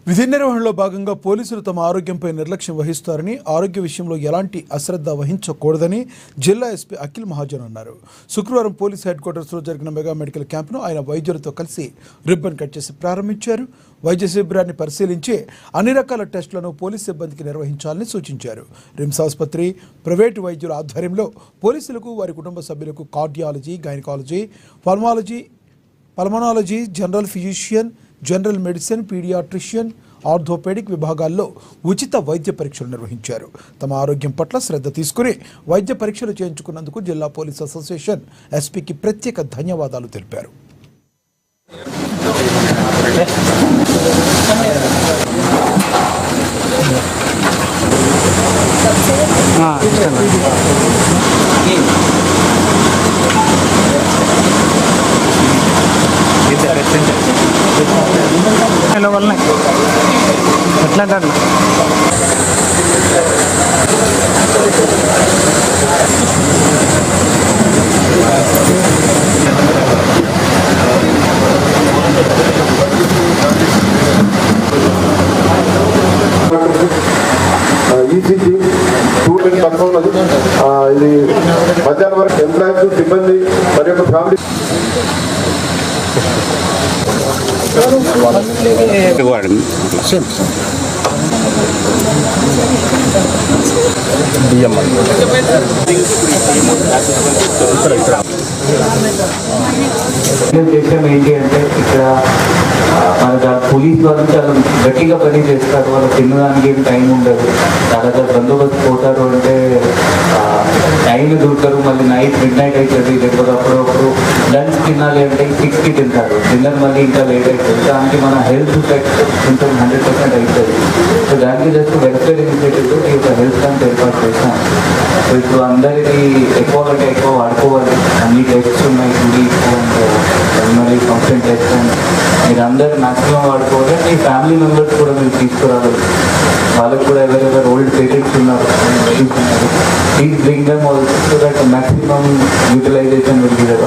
విధి నిర్వహణలో భాగంగా పోలీసులు తమ ఆరోగ్యంపై నిర్లక్ష్యం వహిస్తారని, ఆరోగ్య విషయంలో ఎలాంటి అశ్రద్ధ వహించకూడదని జిల్లా ఎస్పీ అఖిల్ మహాజన్ అన్నారు. శుక్రవారం పోలీస్ హెడ్ క్వార్టర్స్లో జరిగిన మెగా మెడికల్ క్యాంపును ఆయన వైద్యులతో కలిసి రిబ్బన్ కట్ చేసి ప్రారంభించారు. వైద్య శిబిరాన్ని పరిశీలించి అన్ని రకాల టెస్టులను పోలీస్ సిబ్బందికి నిర్వహించాలని సూచించారు. రిమ్స్ ఆసుపత్రి, ప్రైవేటు వైద్యుల ఆధ్వర్యంలో పోలీసులకు, వారి కుటుంబ సభ్యులకు cardiology, gynaecology, pulmonology, general physician, general medicine, paediatrician, orthopaedic విభాగాల్లో ఉచిత వైద్య పరీక్షలు నిర్వహించారు. తమ ఆరోగ్యం పట్ల శ్రద్ధ తీసుకుని వైద్య పరీక్షలు చేయించుకున్నందుకు జిల్లా పోలీస్ అసోసియేషన్ ఎస్పీకి ప్రత్యేక ధన్యవాదాలు తెలిపారు. ఇది మధ్యాహ్నం వరకు ఎంప్లాయీస్, సిబ్బంది మరి యొక్క ఫ్యామిలీ దేశం ఏంటి అంటే ఇక్కడ మన పోలీస్ వాళ్ళు చాలా గట్టిగా పని చేస్తారు. వాళ్ళు తినడానికి ఏం టైం ఉండదు. చాలా బందోబస్తు పోతారు అంటే టైం దొరకరు. మళ్ళీ మిడ్ నైట్ అవుతుంది. లేకపోతే అప్పుడప్పుడు లంచ్ తినాలి అంటే 6కి తింటారు. డిన్నర్ మళ్ళీ ఇంకా లేట్ అవుతుంది. దానికి మన హెల్త్ ఎఫెక్ట్ కొంచెం 100% అవుతుంది. సో దానికి జస్ట్ వెల్ఫేర్ ఇనిషియేటివ్తో ఈ యొక్క హెల్త్ క్యాంప్ ఏర్పాటు చేస్తాం. సో ఇప్పుడు అందరికీ ఎక్కువ కంటే ఎక్కువ వాడుకోవాలి. అన్ని టెస్ట్స్ ఉన్నాయి. మళ్ళీ ఫంక్షన్ టెస్ట్ మీరు అందరూ మ్యాక్సిమం వాడుకోవాలి. మీ ఫ్యామిలీ మెంబర్స్ కూడా మీరు తీసుకురావాలి. వాళ్ళకు కూడా ఎవరెవరు ఓల్డ్ పేరెంట్స్ ఉన్నారు, please bring them also so that maximum utilisation will be there.